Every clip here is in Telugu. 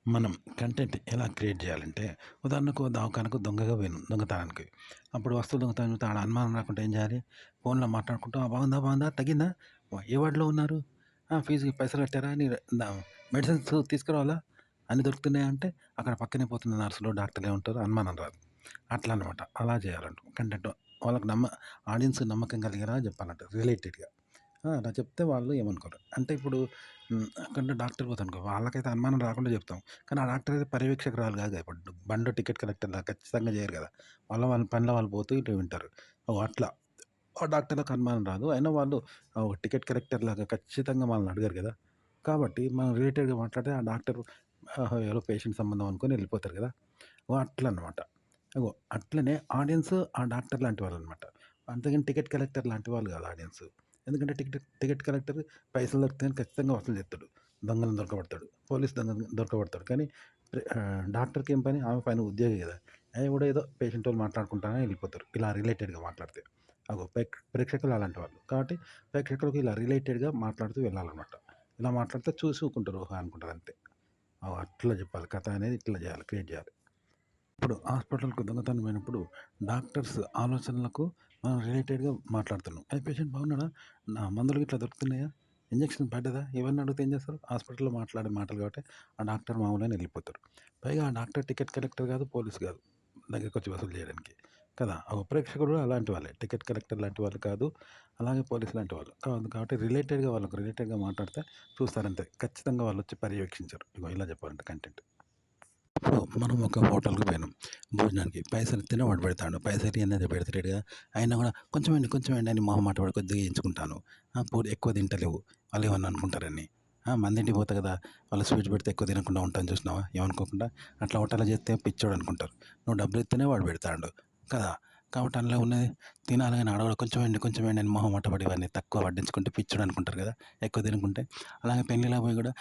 మనం కంటెంట్ ఎలా క్రియేట్ చేయాలంటే, ఉదాహరణకు దవాఖానకు దొంగగా పోయినాం దొంగతనానికి. అప్పుడు వస్తువు దొంగతనం ఆడ అనుమానం రాకుండా ఏం చేయాలి? ఫోన్‌లో మాట్లాడుకుంటూ బాగుందా? బాగుందా? తగ్గిందా? ఏ వార్డ్‌లో ఉన్నారు? ఫీజుకి పైసలు కట్టారా? ద మెడిసిన్స్ తీసుకురావాలా? అన్నీ దొరుకుతున్నాయా? అంటే అక్కడ పక్కనే పోతున్న నర్సులు, డాక్టర్లే ఉంటారు. అనుమానం రాదు. అట్లా అన్నమాట. అలా చేయాలంట కంటెంట్. వాళ్ళకి ఆడియన్స్ నమ్మకం కలిగేలా చెప్పాలంట రిలేటెడ్‌గా. అలా చెప్తే వాళ్ళు ఏమనుకోరు. అంటే ఇప్పుడు అక్కడ డాక్టర్ పోతానుకో, వాళ్ళకైతే అనుమానం రాకుండా చెప్తాం. కానీ ఆ డాక్టర్ అయితే పర్యవేక్షకురాలు కాదు కదా! ఇప్పుడు బండ్లో టికెట్ కలెక్టర్‌లా ఖచ్చితంగా చేయరు కదా! వాళ్ళ పనిలో వాళ్ళు పోతూ ఇటు వింటారు. అట్లా ఆ డాక్టర్‌లకు అనుమానం రాదు. అయినా వాళ్ళు ఒక టికెట్ కలెక్టర్‌లాగా ఖచ్చితంగా వాళ్ళని అడగరు కదా! కాబట్టి మనం రిలేటెడ్‌గా మాట్లాడితే ఆ డాక్టర్ ఎవరో పేషెంట్ సంబంధం అనుకోని వెళ్ళిపోతారు కదా! అట్లనమాట. అట్లనే ఆడియన్స్ ఆ డాక్టర్ లాంటి వాళ్ళనమాట. అంతేగాని టికెట్ కలెక్టర్ లాంటి వాళ్ళు కాదు ఆడియన్స్. ఎందుకంటే టికెట్ టికెట్ కలెక్టర్ పైసలు దొరికితే ఖచ్చితంగా వసూలు చేస్తాడు. దొంగలను దొరకబడతాడు. పోలీస్ దొంగని దొరకబడతాడు. కానీ డాక్టర్‌కి ఏం పని? ఆమె పని ఉద్యోగి కదా! ఎవడో ఏదో పేషెంటోళ్ళు మాట్లాడుకుంటానే వెళ్ళిపోతారు. ఇలా రిలేటెడ్‌గా మాట్లాడితే. ప్రేక్షకులు అలాంటి వాళ్ళు. కాబట్టి ప్రేక్షకులకు ఇలా రిలేటెడ్‌గా మాట్లాడుతూ వెళ్ళాలనమాట. ఇలా మాట్లాడితే చూసి ఊకుంటారు. ఓహో! అనుకుంటారు అంతే. అట్లా చెప్పాలి. కథ అనేది ఇట్లా చేయాలి. క్రియేట్ చేయాలి. ఇప్పుడు హాస్పిటల్‌కు దొంగతనం పోయినప్పుడు డాక్టర్స్ ఆలోచనలకు మనం రిలేటెడ్‌గా మాట్లాడుతున్నాం. పేషెంట్ బాగున్నాడా? మందులు గిట్లా దొరుకుతున్నాయా? ఇంజెక్షన్ పడ్డదా? ఇవన్నీ అడిగితే ఏం చేస్తారు? హాస్పిటల్‌లో మాట్లాడే మాటలు కాబట్టి ఆ డాక్టర్ మామూలుగానే వెళ్ళిపోతారు. పైగా ఆ డాక్టర్ టికెట్ కలెక్టర్ కాదు, పోలీస్ కాదు. దగ్గరకొచ్చి వసూలు చేయడానికి. కదా! ప్రేక్షకుడు కూడా అలాంటి వాళ్ళే. టికెట్ కలెక్టర్ లాంటి వాళ్ళు కాదు. అలాగే పోలీస్ లాంటి వాళ్ళు కాదు. కాబట్టి వాళ్ళకు రిలేటెడ్‌గా మాట్లాడితే చూస్తారంతే. ఖచ్చితంగా వాళ్ళొచ్చి పర్యవేక్షించరు. ఇలా చెప్పాలంటే కంటెంట్. ఇప్పుడు మనం ఒక హోటల్‌కి పోయినాం భోజనానికి. పైసలిత్తేనే వాడు పెడతాండు. పైసలియ్యన్నది పెడతలేడుగా. అయినా గూడా కొంచెమేయండి అని మొహమాట పడి కొద్దిగా ఎంచుకుంటాను. ఎక్కువ తింటలేవు. వాళ్ళేమన్నా అనుకుంటారని. మన ఇంటికి పోతా గదా! వాళ్ళు స్వీట్స్ పెడితే ఎక్కువ తినకుండా ఉంటాను చూసినావా ఏమనుకోకుండా. అట్లా హోటల్‌లో చేస్తే పిచ్చోడు అనుకుంటారు. నువ్వు డబ్బులిత్తేనే వాడు పెడతాండు. కదా! కాబట్టి అందులో ఉన్నది తినాలి గాని ఆడ గూడా కొంచెమేయండి అని మొహమాట పడి వాడిని తక్కువ పట్టించుకుంటే పిచ్చోడు అనుకుంటారు గదా! ఎక్కువ తినకుంటే. అలాగే పెళ్ళిళ్ళకి పోయి గూడా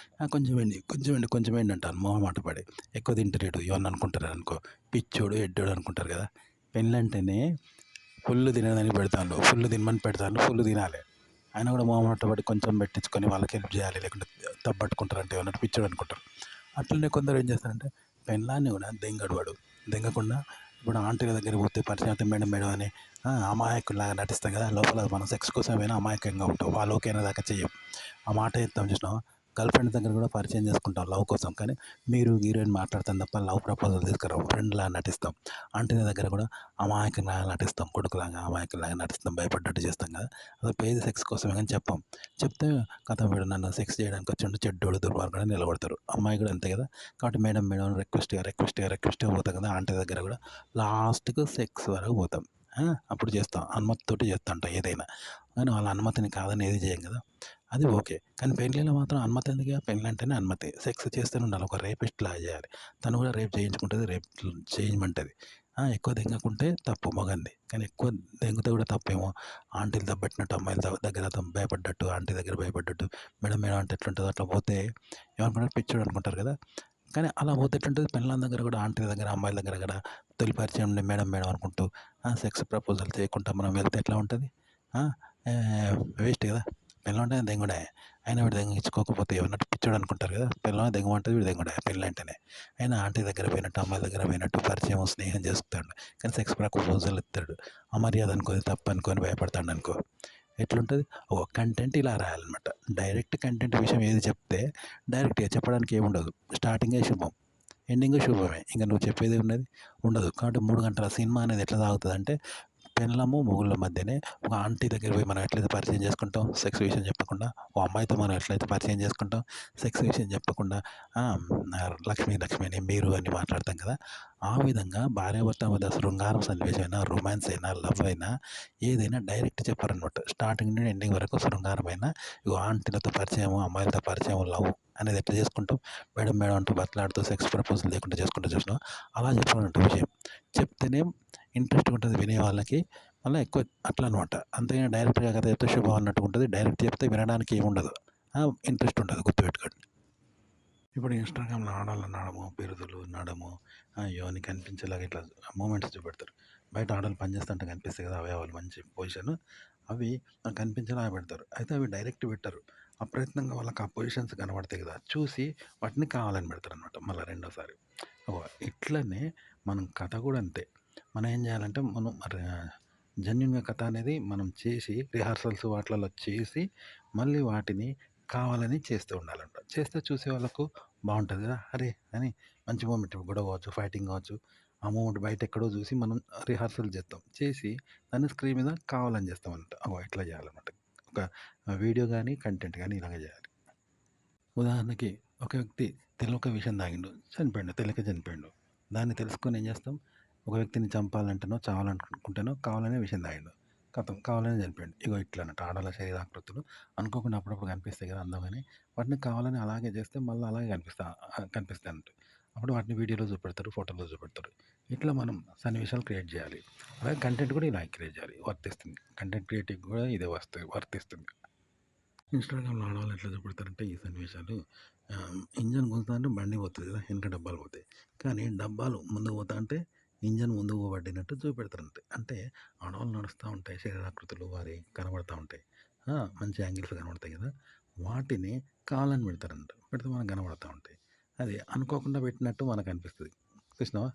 కొంచెమేయండి అంటాను మొహమాట పడి. ఎక్కువ తింటలేడు ఏమన్నా అనుకుంటారనుకో. పిచ్చోడు, ఎడ్డోడు అనుకుంటారు కదా! పెళ్ళంటేనే ఫుల్లు తినేదానికి పెడతాండు. ఫుల్లు తినమని పెడతాండు. ఫుల్లు తినాలే. ఆయన కూడా మొహమాట పడి కొంచెం పెట్టించుకొని వాళ్ళకి హెల్ప్ చేయాలి. లేకుంటే తప్పట్టుకుంటారంటే ఏమన్నట్టు పిచ్చోడు అనుకుంటారు. అట్లనే కొందరు ఏం చేస్తారంటే పెళ్ళాన్ని కూడా దెంగడు వాడు. దెంగకుండా ఇప్పుడు ఆంటీల దగ్గరికి పోతే పరిచయం అయితే మేడం మేడం అని అమాయకుల్లాగా నటిస్తాం కదా! లోపల మనం సెక్స్ కోసమైనా అమాయకంగా ఉంటాం. వాళ్ళు ఓకే అనేదాకా చెయ్యం. ఆ మాట చెప్తాం చూసినావా? గర్ల్ ఫ్రెండ్ దగ్గర కూడా పరిచయం చేసుకుంటాం లవ్ కోసం. కానీ మీరు హీరోయిన్ మాట్లాడతాం తప్ప లవ్ ప్రపోజల్ తీసుకురాం. ఫ్రెండ్‌లాగా నటిస్తాం. ఆంటీల దగ్గర కూడా అమాయకంలాగా నటిస్తాం. కొడుకులాగా, అమాయకుల్లాగా నటిస్తాం. భయపడ్డట్టు చేస్తాం కదా! అది పోయేది సెక్స్ కోసమే గాని చెప్పం. చెప్తే ఖతం వీడు నన్ను సెక్స్ చేయడానికి వచ్చిండు చెడ్డోడు, దుర్మార్గుడు అని నిలబడతారు. అమ్మాయి కూడా అంతే కదా! కాబట్టి మేడం మేడం అని రిక్వెస్ట్‌గా పోతాం కదా! ఆంటీ దగ్గర కూడా లాస్ట్‌కు సెక్స్ వరకు పోతాం. అప్పుడు చేస్తాం. అనుమతితోటి చేస్తాంట ఏదైనా. కానీ వాళ్ళ అనుమతిని కాదని ఏది చేయం కదా! అది ఓకే. కానీ పెళ్ళిలో మాత్రం అనుమతి ఎందుకిగ? పెళ్ళంటేనే అనుమతి. సెక్స్ చేస్తూనే ఉండాలి. ఒక రేపిస్ట్‌లాగా చేయాలి. తను కూడా రేప్ చేయించుకుంటది. రేప్ చేయమంటది. ఎక్కువ దెంగకుంటే తప్పు మగనిది. కానీ ఎక్కువ దెంగితే కూడా తప్పేమో. ఆంటీలు దబ్బెట్టినట్టు అమ్మాయిల దగ్గర భయపడ్డట్టు, ఆంటీ దగ్గర భయపడ్డట్టు, మేడం మేడం అంటే ఎట్లుంటదో అట్లా పోతే ఏమనుకుంటారు పిచ్చోడు అనుకుంటారు కదా! కానీ అలా పోతే ఎట్లుంటది పెళ్ళాం దగ్గర కూడా ఆంటీ దగ్గర, అమ్మాయిల దగ్గర కూడా తొలి పరిచయం ఉండి మేడం మేడం అనుకుంటూ సెక్స్ ప్రపోజల్ చేయకుండా మనం వెళ్తే ఎట్లా ఉంటది? ఆ! వేస్ట్ కదా! పెళ్ళాం అంటే దెంగుడే. అయినా వీడు దెంగిచ్చుకోకపోతే ఏమన్నట్టు పిచ్చోడు అనుకుంటారు కదా! పెళ్ళాం దెంగమంటది వీడు దెంగుడే పెళ్ళంటేనే. అయినా ఆంటీ దగ్గర పోయినట్టు, అమ్మాయిల దగ్గర పోయినట్టు పరిచయం, స్నేహం చేసుకుతాడు. కానీ సెక్స్ ప్రపోజల్ ఇస్తాడు. అమర్యాద అనుకోని, తప్పనుకోని భయపడతాడనుకో ఎట్లుంటది? కంటెంట్ ఇలా రాయాలన్నమాట. డైరెక్ట్ కంటెంట్ విషయం ఏది చెప్తే డైరెక్ట్‌గా చెప్పడానికి ఏముండదు. స్టార్టింగే శుభం. ఎండింగు శుభమే. ఇంక నువ్వు చెప్పేదేమున్నది? ఉండదు. కాబట్టి 3 గంటల సినిమా అనేది ఎట్లా సాగుతదంటే పెళ్ళాము, మొగుళ్ళ మధ్యనే ఒక ఆంటీ దగ్గరికి పోయి మనం ఎట్లయితే పరిచయం చేసుకుంటాం సెక్స్ విషయం చెప్పకుండా, ఓ అమ్మాయితో మనం ఎట్లయితే పరిచయం చేసుకుంటాం సెక్స్ విషయం చెప్పకుండా లక్ష్మి, లక్ష్మి అని, మీరు అని మాట్లాడతాం కదా! ఆ విధంగా భార్యాభర్తల మధ్య శృంగారం సన్నివేశమైనా, రొమాన్స్ అయినా, లవ్ అయినా ఏదైనా డైరెక్ట్ చెప్పారనమాట. స్టార్టింగ్ నుండి ఎండింగ్ వరకు శృంగారమైన ఇగో ఆంటీలతో పరిచయము, అమ్మాయిలతో పరిచయం, లవ్ అనేది ఎట్లా చేసుకుంటాం మేడం మేడం అంటూ బతిలాడుతూ సెక్స్ ప్రపోజల్ లేకుండా చేసుకుంటూ చూసినావా? అలా చెప్పాలంట విషయం. చెప్తేనే ఇంట్రెస్ట్‌గా ఉంటది వినే వాళ్ళకి. మళ్ళా ఎక్కువ అట్లా అనమాట. అంతేగాని డైరెక్ట్‌గా కథ చెప్తే శుభం అన్నట్టుగా ఉంటది. డైరెక్ట్ చెప్తే వినడానికి ఏముండదు. ఇంట్రెస్ట్ ఉండదు గుర్తుపెట్టుకోండి. ఇప్పుడు ఇన్‌స్టాగ్రామ్‌లో ఆడోళ్ళు నడము, బిరుదులు, నడము యోని కనిపించేలాగా ఇట్లా మూమెంట్స్ చూపెడతారు. బయట ఆడోళ్ళు పని చేస్తుంటే కనిపిస్తాయి కదా! అవయవాలు మంచి పొజిషన్. అవి కనిపించేలాగా పెడతారు. అయితే అవి డైరెక్ట్ పెట్టరు. అప్రయత్నంగా వాళ్ళకి ఆ పొజిషన్స్ కనబడతాయి కదా! చూసి వాటిని కావాలని పెడతారనమాట మళ్ళా రెండోసారి. అగో ఇట్లనే మనం కథ గూడా అంతే. మనం ఏం జేయాలంటే మనం జెన్యూన్‌గా కథ అనేది మనం చేసి రిహార్సల్స్ వాటిలలో చేసి మళ్ళీ వాటిని కావాలని చేస్తూ ఉండాలంట. చేస్తే చూసే వాళ్ళకు బావుంటది గదా! అరే! అని మంచి మూమెంట్ గొడవ కావచ్చు, ఫైటింగ్ కావచ్చు. ఆ మూమెంట్ బయటెక్కడో జూసి మనం రిహార్సల్ జేత్తాం. చేసి దాన్ని స్క్రీన్ మీద కావాలని జేస్తామన్నమాట. అగో ఇట్లా జేయాలన్నమాట. ఒక వీడియో గాని, కంటెంట్ గాని ఇలాగే జేయాలి. ఉదాహరణకి ఒక వ్యక్తి తెలవక విషం తాగిండు. చనిపోయిండు. తెలియక చనిపోయిండు. దాన్ని తెలుసుకొని ఏం చేస్తాం? ఒక వ్యక్తిని చంపాలంటేనో, చావాలనుకుంటేనో కావాలనే విషం తాగిండు. ఖతం కావాలనే చనిపోయిండు. ఇగో ఇట్లన్నట్టు ఆడోళ్ళ శరీరాకృతులు అనుకోకుండా అప్పుడప్పుడు కనిపిస్తాయి కదా! అందమని. వాటిని కావాలని అలాగే చేస్తే మళ్ళీ అలాగే కనిపిస్తాయన్నట్టు. అప్పుడు వాటిని వీడియోలో చూపెడతారు, ఫోటోలో చూపెడతారు. ఇట్లా మనం సన్నివేశాలు క్రియేట్ చేయాలి. అలాగే కంటెంట్ కూడా ఇలాగే క్రియేట్ చేయాలి. వర్తిస్తుంది. కంటెంట్ క్రియేటివ్ కూడా ఇదే వర్తిస్తుంది. ఇన్‌స్టాగ్రామ్‌లో ఆడవాళ్ళు ఎట్లా చూపెడతారంటే ఈ సన్నివేశాలు ఇంజిన్ గుంజుతాంటే బండి పోతది కదా! వెనక డబ్బాలు పోతాయి. కానీ డబ్బాలు ముందుకు పోతాంటే ఇంజిన్ ముందుకు పోబట్టినట్టు చూపెడతారంతే. అంటే ఆడవాళ్ళు నడుస్తా ఉంటాయి. శరీరాకృతులు వారియి కనబడతా ఉంటాయి. మంచి యాంగిల్స్ కనబడతాయి కదా! వాటిని కావాలని పెడతారంట. పెడితే మనకు కనబడతా ఉంటాయి. అది అనుకోకుండా పెట్టినట్టు మనకనిపిస్తది. చూసినావా?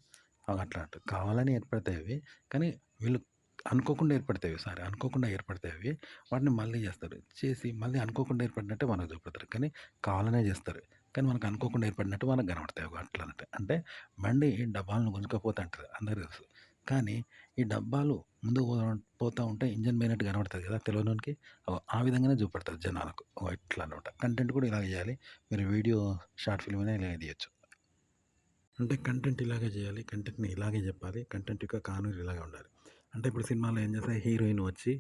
అట్లా కావాలని ఏర్పడతాయి అవి. కానీ వీళ్ళు అనుకోకుండా ఏర్పడతాయి అవి. అనుకోకుండా ఏర్పడతాయి అవి. వాటిని మళ్ళీ జేస్తారు. చేసి మళ్ళీ అనుకోకుండా ఏర్పడినట్టే మనకు చూపెడతారు. కానీ కావాలనే జేస్తారు. కానీ మనకు అనుకోకుండా ఏర్పడినట్టు మనకు కనబడతాయి అవి అట్లనట. అంటే బండి డబ్బాలను గుంజుకపోతా ఉంటది. అందరికి తెలుసు. కానీ ఈ డబ్బాలు ముందుకు పోతా ఉంటే ఇంజిన్ పోయినట్టు కనబడతది కదా! తెలవనోనికి. ఆ విధంగానే చూపెడతారు జనాలకు. ఇట్లా అనమాట. కంటెంట్ కూడా ఇలాగే చేయాలి. మీరు వీడియో షార్ట్ ఫిల్మ్ అయినా ఇలాగే తీయొచ్చు. అంటే కంటెంట్ ఇలాగే చేయాలి. కంటెంట్‌ని ఇలాగే చెప్పాలి. కంటెంట్ యొక్క కానురు ఇలాగే ఉండాలి. అంటే ఇప్పుడు సినిమాలో ఏం చేస్తది హీరోయిన్ వచ్చి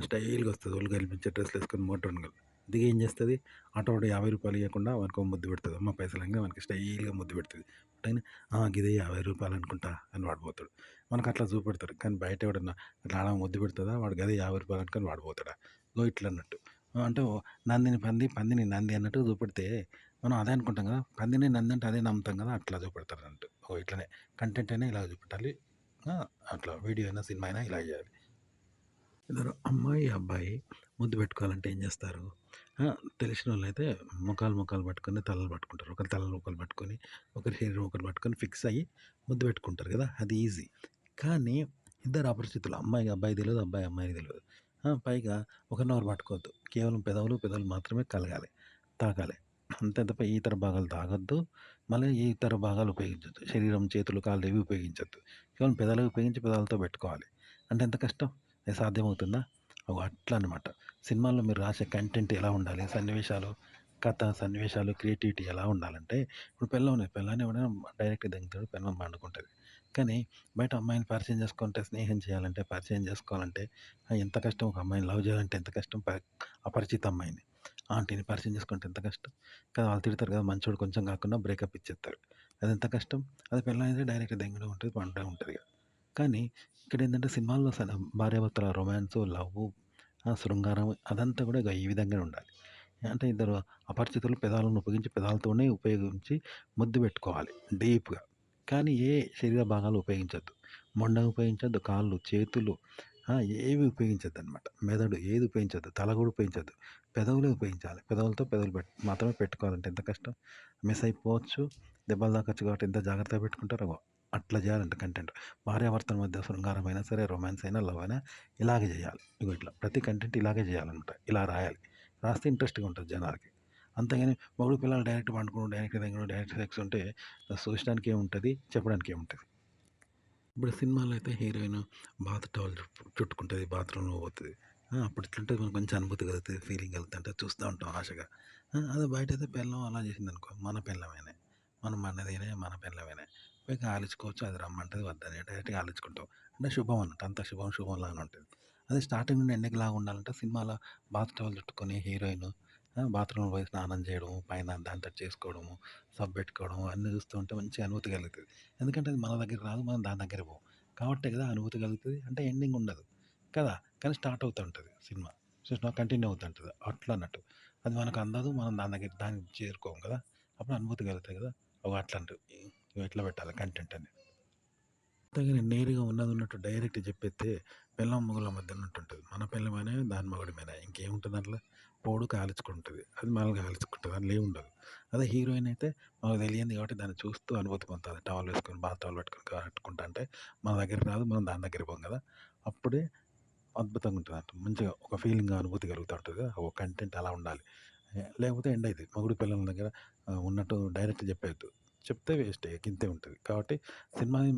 స్టైల్‌గా వస్తది. ఒళ్ళు కనిపించే డ్రెస్‌లేసుకొని మోడ్రన్ గర్ల్. దిగి ఏం చేస్తది? ఆటోడు రూ. 50 ఇయ్యకుండా వానికో ముద్దు పెడతది. అమ్మ పైసలంగా వానికి స్టైల్‌గా ముద్దు పెడతది. పెట్టంగానే గిదే రూ. 50 అనుకుంటా అని వాడు పోతాడు. మనకు అట్లా చూపెడతారు. కానీ బయట ఎవడన్నా అట్లా ఆడమె ముద్దు పెడతదా? వాడు గదే రూ. 50 అనుకొని వాడు పోతాడా? ఇట్లా అన్నట్టు. అంటే నందిని పంది, పందిని నంది అన్నట్టుగా చూపెడితే మనం అదే అనుకుంటాం కదా! పందిని నంది అంటే అదే నమ్ముతాం కదా! అట్లా చూపెడతారన్నట్టు. ఇట్లనే కంటెంట్ అయినా ఇలా చూపెట్టాలి. ఆ! అట్లా వీడియో అయినా, సినిమా అయినా ఇలా చేయాలి. ఇద్దరు అమ్మాయి, అబ్బాయి ముద్దు పెట్టుకోవాలంటే ఏం చేస్తారు? ఆ! తెలిసినోళ్ళైతే మొఖాలు పట్టుకొని తలలు పట్టుకుంటారు. ఒకరి తలలు ఒకళ్ళు పట్టుకొని, ఒకరి శరీరం ఒకరు పట్టుకొని ఫిక్స్ అయ్యి ముద్దు పెట్టుకుంటారు కదా! అది ఈజీ. కానీ ఇద్దరు అపరిచితులు అమ్మాయికి అబ్బాయికి తెలవదు, అబ్బాయి అమ్మాయికి తెలవదు. పైగా ఒకరినొకరు పట్టుకోవద్దు. కేవలం పెదవులు మాత్రమే కలగాలి. తాకాలి. అంతే తప్ప ఈ ఇతర భాగాలు తాగొద్దు. మళ్ళీ ఈ ఇతర భాగాలు ఉపయోగించొద్దు. శరీరం, చేతులు, కాళ్ళు ఏవి ఉపయోగించొద్దు. కేవలం పెదాలే ఉపయోగించి పెదాలతో పెట్టుకోవాలి. అంటే ఎంత కష్టం? అది సాధ్యమవుతుందా? అట్లా అనమాట. సినిమాల్లో మీరు రాసే కంటెంట్ ఎలా ఉండాలి? సన్నివేశాలు, కథ, సన్నివేశాలు, క్రియేటివిటీ ఎలా ఉండాలంటే ఇప్పుడు పెళ్ళాం ఉన్నది. పెళ్ళాన్ని ఎవడైనా డైరెక్ట్‌గా దెంగుతాడు. పెళ్ళాం పండుకుంటది. కానీ బయట అమ్మాయిని పరిచయం చేసుకుంటే, స్నేహం చేయాలంటే, పరిచయం చేసుకోవాలంటే ఎంత కష్టం. ఒక అమ్మాయిని లవ్ చేయాలంటే ఎంత కష్టం. అపరిచిత అమ్మాయిని. ఆంటీని పరిచయం చేసుకుంటే ఎంత కష్టం. కదా! వాళ్ళు తిడతారు కదా! మంచోడు కొంచెం కాకున్నా బ్రేకప్ ఇచ్చేస్తారు. అదెంత కష్టం. అదే పెళ్ళాం అయితే డైరెక్ట్‌గా దెంగడం ఉంటది. పండడం ఉంటదిగ. కానీ ఇక్కడేంటంటే సినిమాల్లో భార్యాభర్తల రొమాన్సు, లవ్వు, శృంగారం అదంతా కూడా ఇగ ఈ విధంగానే ఉండాలి. అంటే ఇద్దరు అపరిచితులు పెదాలను ఉపయోగించి ముద్దు పెట్టుకోవాలి డీప్‌గా. కానీ ఏ శరీర భాగాలు ఉపయోగించొద్దు. మొండెం ఉపయోగించొద్దు, కాళ్ళు, చేతులు ఏవి ఉపయోగించొద్దనమాట. మెదడు ఏది ఉపయోగించొద్దు. తల కూడా ఉపయోగించొద్దు. పెదవులే ఉపయోగించాలి. పెదవులతో పెదవులు మాత్రమే పెట్టుకోవాలంటే ఎంత కష్టం. మిస్ అయిపోవచ్చు. దెబ్బలు తాకొచ్చు కాబట్టి ఎంత జాగ్రత్తగా పెట్టుకుంటారో అట్లా చేయాలంట కంటెంట్. భార్యాభర్తల మధ్య శృంగారం అయినా సరే, రొమాన్స్ అయినా, లవ్ అయినా ఇలాగే చేయాలి. ఇట్లా ప్రతి కంటెంట్ ఇలాగే చేయాలనమాట. ఇలా రాయాలి. రాస్తే ఇంట్రెస్ట్‌గా ఉంటది జనాలకి. అంతేగాని మొగుడు పిల్లలు డైరెక్ట్ పండుకునుడు, డైరెక్ట్ దెంగుడు, డైరెక్ట్ సెక్స్ ఉంటే చూసడానికి ఏముంటది? చెప్పడానికి ఏముంటది? ఇప్పుడు సినిమాలో అయితే హీరోయిన్ బాత్ టవల్ చుట్టుకుంటది. బాత్రూమ్‌లో పోతది. అప్పుడు ఎట్లుంటది మనకు మంచి అనుభూతి కలుగుతది. ఫీలింగ్ కలుగుతుంటే చూస్తా ఉంటాం ఆశగా. అదే బయటైతే పెళ్ళాం అలా చేసిందనుకో మన పెళ్ళామేనే. మనం మనదేనే మన పెళ్ళామేనే. పోయి ఆలించుకోవచ్చు. అది రమ్మంటది వద్దని డైరెక్ట్‌గా ఆలించుకుంటాం. అంటే శుభం అన్నట్టు. అంతా శుభం శుభం లాగానే ఉంటది. అదే స్టార్టింగ్ నుండి ఎండింగ్ లాగా ఉండాలంటే సినిమాలో బాత్ టవల్ చుట్టుకొని హీరోయిన్ బాత్రూమ్‌లో పోయి స్నానం చేయడం, పైన దాన్ని టచ్ చేసుకోవడము, సబ్బు పెట్టుకోవడం అన్నీ చూస్తూ ఉంటే మంచి అనుభూతి కలుగుతది. ఎందుకంటే అది మన దగ్గరికి రాదు. మనం దాని దగ్గరికి పోము. కాబట్టే కదా అనుభూతి కలుగుతది. అంటే ఎండింగ్ ఉండదు. కదా! కానీ స్టార్ట్ అవుతా ఉంటది సినిమా. చూసినావా కంటిన్యూ అవుతుంటది. అట్లా అన్నట్టు. అది మనకు అందదు. మనం దానికి చేరుకోము కదా! అప్పుడు అనుభూతి కలుగుతాయి కదా! అట్లాంటివి. ఇట్లా పెట్టాలి కంటెంట్ అని. అంతేగాని నేరుగా ఉన్నది ఉన్నట్టు డైరెక్ట్ చెప్పేత్తే పెళ్ళాం, మొగుళ్ళ మధ్య ఉన్నట్టుంటది. మన పెళ్ళామేనే, దాని మొగుడిమేనే ఇంకేముంటది అందులో? పోడు కాలించుకుంటది. అది మనల్ని కాలించుకుంటది. అందులో ఏముండదు. అదే హీరోయిన్ అయితే మనకు తెలియంది కాబట్టి దాన్ని చూస్తూ అనుభూతి పొందుతాది. టవల్ వేసుకొని బాత్ టవల్ పట్టుకొని కట్టుకుంటా అంటే మన దగ్గరికి రాదు. మనం దాని దగ్గరికి పోం కదా! అప్పుడే అద్భుతంగా ఉంటదంట. మంచిగా ఒక ఫీలింగ్ అనుభూతి కలుగుతా ఉంటది కదా! ఓ కంటెంట్ అలా ఉండాలి. లేకపోతే ఎండ్ అయిద్ది. మొగుడు పెళ్ళాం దగ్గర ఉన్నట్టు డైరెక్ట్ చెప్పేయొద్దు. చెప్తే వేస్టే గింతే ఉంటది. కాబట్టి సినిమాని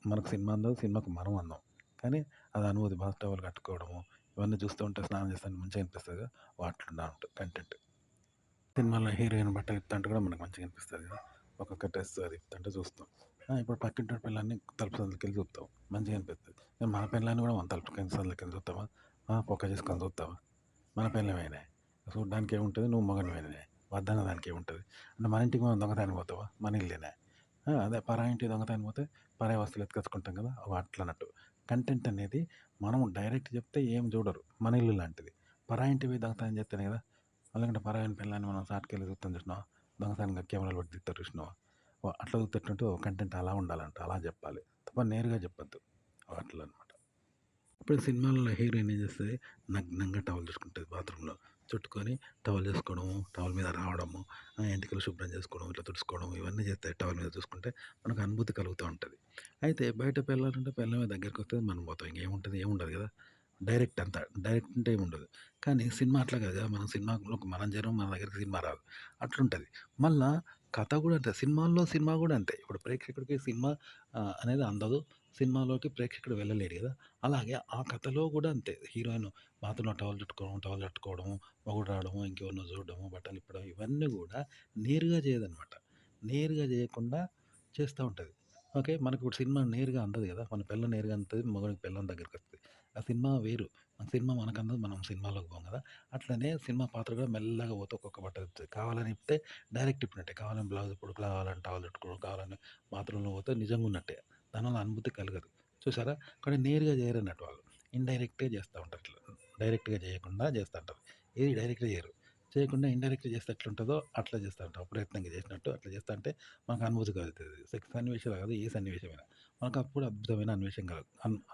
మనకు సినిమా అందదు. సినిమాకు మనం అందం. కానీ అది అనుభూతి బాత్ టవల్ కట్టుకోవడము, ఇవన్నీ చూస్తూ ఉంటే స్నానం చేస్తుంటే మంచిగా అనిపిస్తది కదా! అట్లుండా ఉంటది కంటెంట్. సినిమాలో హీరోయిన్ బట్టలు ఇప్పుతంటే కూడా మనకు మంచిగా అనిపిస్తది కదా! ఒక్కొక్క డ్రెస్ అది ఇప్పుతుంటే చూస్తాం. ఇప్పుడు పక్కింటోడి పెళ్ళాన్ని తలుపు సందుకెళ్ళి చూత్తాం. మంచిగా అనిపిస్తది. మన పెళ్ళాన్ని కూడా మన తలుపు సందుకెళ్ళి చూత్తామా? పొక్క చేసుకొని చూత్తామా? మన పెళ్ళామేనాయే. చూడ్డానికి ఏముంటది? నువ్వు మగానివేనాయే. వద్దన్న దానికి ఏముంటది? అంటే మన ఇంటికి మనం దొంగతనానికి పోతావా? మన ఇల్లేనా? అదే పరాయి ఇంటికి దొంగతనానికి పోతే పరాయి వస్తువులు ఎత్తుకొచ్చుకుంటాం కదా! అట్లన్నట్టు. కంటెంట్ అనేది మనం డైరెక్ట్ చెప్తే ఏం చూడరు. మన ఇల్లు లాంటిది. పరాయి ఇంటికి పోయి దొంగతనం చేస్తేనే కదా! లేకుంటే పరాయిని పెళ్ళాన్ని మనం సాటుకెళ్ళి చూత్తాం చూసినావా? దొంగతనంగా కెమెరాలు పెట్టి తీత్తారు చూసినావా? అట్లా చూత్తేట్టుంటే కంటెంట్ అలా ఉండాలంట. అలా చెప్పాలి. తప్ప నేరుగా చెప్పొద్దు. అట్లనమాట. ఇప్పుడు సినిమాలలో హీరోయిన్ ఏం చేస్తది? నగ్నంగా టవల్ చుట్టుకుంటది బాత్రూమ్‌లో. చుట్టుకొని టవల్ చేసుకోవడము, టవల్ మీద రావడము, ఎంటికలు శుభ్రం చేసుకోవడం, ఇట్లా తుడుచుకోవడం ఇవన్నీ చేస్తాయి. టవల్ మీద చూసుకుంటే మనకు అనుభూతి కలుగుతా ఉంటది. అయితే బయట పెళ్ళాలుంటే పెళ్ళామే దగ్గరికొస్తది. మనం పోతాం. ఇంకేముంటది? ఏముండదు కదా! డైరెక్ట్ అంతా. డైరెక్ట్ అంటే ఏముండదు. కానీ సినిమా అట్లా కాదు కదా! మనం సినిమాలోకి మనం చేరం. మన దగ్గరికి సినిమా రాదు. అట్లుంటది. మళ్ళా కథ కూడా అంతే. సినిమా కూడా అంతే. ఇప్పుడు ప్రేక్షకుడికి సినిమా అనేది అందదు. సినిమాలోకి ప్రేక్షకుడు వెళ్ళలేడు కదా! అలాగే ఆ కథలో కూడా అంతే. హీరోయిన్ బాత్రూమ్‌లో టవల్ కట్టుకోవడము, మొగుడు రావడము, ఇంకెవరినో చూడడము, బట్టలు ఇప్పడం ఇవన్నీ కూడా నేరుగా చేయదనమాట. నేరుగా చేయకుండా చేస్తా ఉంటది. ఓకే. మనకిప్పుడు సినిమా నేరుగా అందదు కదా! మన పెళ్ళాం నేరుగా అందుతది. మగోనికి పెళ్ళాం దగ్గరికొస్తది. ఆ సినిమా వేరు. మన సినిమా మనకందదు. మనం సినిమాలోకి పోం కదా! అట్లనే సినిమా పాత్ర కూడా మెల్లగా పోతే ఒక్కొక్క బట్ట ఇప్పుతది. కావాలని ఇప్పితే డైరెక్ట్ ఇప్పినట్టే. కావాలని బ్లౌజ్ ఇప్పుడు కావాలని టవల్ చుట్టుకోవడం, కావాలని బాత్రూమ్‌లో పోతే నిజంగా ఉన్నట్టే. దానివల్ల అనుభూతి కలగదు. చూసారా? కానీ నేరుగా చేయరన్నట్టు వాళ్ళు. ఇండైరెక్ట్‌గా చేస్తా ఉంటారు ఇట్లా. డైరెక్ట్‌గా చేయకుండా చేస్తా ఉంటారు. ఏది డైరెక్ట్‌గా చేయరు. చేయకుండా ఇండైరెక్ట్‌గా చేస్తే ఎట్లుంటదో అట్లా చేస్తా ఉంటారు. అప్రయత్నంగా చేసినట్టు అట్లా చేస్తా అంటే మనకు అనుభూతి కలుగుతది. సెక్స్ సన్నివేశాలు కాదు ఏ సన్నివేశమైనా. మనకప్పుడు అద్భుతమైన అన్వేషణ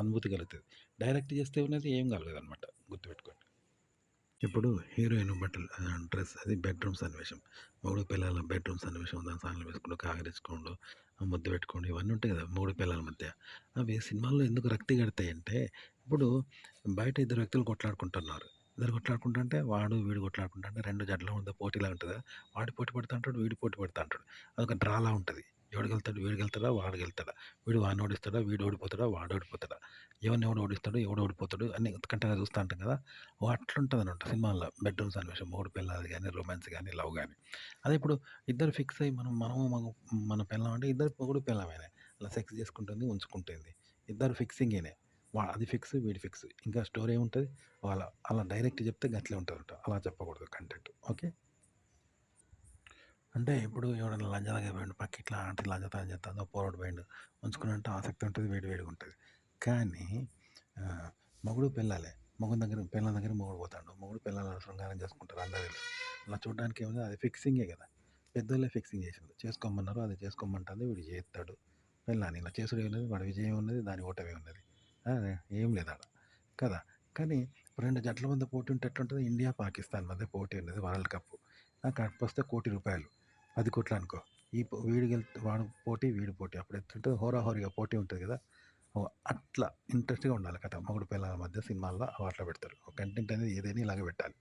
అనుభూతి కలుగుతది. డైరెక్ట్ చేస్తే ఉన్నది ఏం కలగదనమాట. గుర్తుపెట్టుకోండి. ఇప్పుడు హీరోయిన్ బట్టలు డ్రెస్ అది బెడ్‌రూమ్ సన్నివేశం. మొగుడు పెళ్ళాల బెడ్‌రూమ్ సన్నివేశం. దాని స్నానాలు వేసుకుంటూ, కాకరేసుకోవడం, ముద్దు పెట్టుకోవడం ఇవన్నీ ఉంటాయి కదా! మొగుడు పెళ్ళాల మధ్య. అవి సినిమాల్లో ఎందుకు రక్తి కడతాయంటే, ఇప్పుడు బయట ఇద్దరు వ్యక్తులు కొట్లాడుకుంటున్నారు. ఇద్దరు కొట్లాడుకుంటుంటే వాడు, వీడు కొట్లాడుకుంటుంటే 2 జట్ల మధ్య పోటీలా ఉంటదా? వాడు పోటీ పడతా ఉంటాడు. వీడు పోటీ పడతా ఉంటాడు. అదొక డ్రాలా ఉంటది. ఎవడు గెలుతాడు? వీడు గెలుతాడా? వాడు గెలుతాడా? వీడు వాడిని ఓడిస్తాడా? వీడు ఓడిపోతాడా? వాడు ఓడిపోతాడా? ఎవరినెవడు ఓడిస్తాడు? ఎవడు ఓడిపోతాడు? అని ఉత్కంఠగా చూస్తా ఉంటాం కదా! అట్లుంటదనమాట సినిమాల్లో. బెడ్‌రూమ్ సన్నివేశం. మొగుడు పెళ్ళాలది గాని, రొమాన్స్ గాని, లవ్ గాని. అదే ఇప్పుడు ఇద్దరు ఫిక్స్ అయ్యి మన పెళ్ళాం అంటే ఇద్దరు మొగుడు పెళ్ళామేనే. అలా సెక్స్ చేసుకుంటుంది, ఉంచుకుంటుంది. ఇద్దరు ఫిక్సింగేనే. అది ఫిక్స్, వీడు ఫిక్స్. ఇంకా స్టోరీ ఏముంటది? అలా డైరెక్ట్ చెప్తే గట్లే ఉంటదనమాట. అలా చెప్పకూడదు కంటెంట్. ఓకే. అంటే ఇప్పుడు ఎవడన్నా లంజాలుగా పోయిండు. పక్కింట్లో ఆంటీ లంజతనం చేత్తంది. ఓ పోరోడు పోయిండు. ఉంచుకున్నంటే ఆసక్తి ఉంటది. వేడి వేడిగా ఉంటది. కానీ ఆహ్, మొగుడు పెళ్ళాలే. మొగుడు దగ్గర పెళ్ళాం దగ్గర మొగుడు పోతాండు. మొగుడు పెళ్ళాలు శృంగారం చేసుకుంటారు. అందరికి తెలుసు. అలా చూడడానికి ఏముంది అది ఫిక్సింగే కదా! పెద్దోళ్ళే ఫిక్సింగ్ చేసిండ్రు. చేసుకోమన్నారు. అది చేసుకోమంటాంది. వీడు చేత్తాడు. పెళ్ళాన్ని ఇలా చేసుడు ఏమున్నది? వాడి విజయం ఉన్నది. దాని ఓటమే ఉన్నది. ఆ! ఏం లేదాడ. కదా! కానీ 2 జట్ల మధ్య పోటీ ఉంటే ఎట్లుంటది? ఇండియా, పాకిస్తాన్ మధ్య పోటీ ఉన్నది వరల్డ్ కప్. ఆ కప్ వస్తే ₹1,00,00,000 10,00,00,000 అనుకో. వీడు వాడు పోటీ, వీడు పోటీ. అప్పుడు ఎట్లుంటది? హోరాహోరీగా పోటీ ఉంటది కదా! అట్లా ఇంట్రెస్ట్‌గా ఉండాలి కథ. మొగుడు పెళ్ళాల మధ్య సినిమాల్లో అట్లా పెడతారు. కంటెంట్ అనేది ఏదైనా ఇలాగే పెట్టాలి.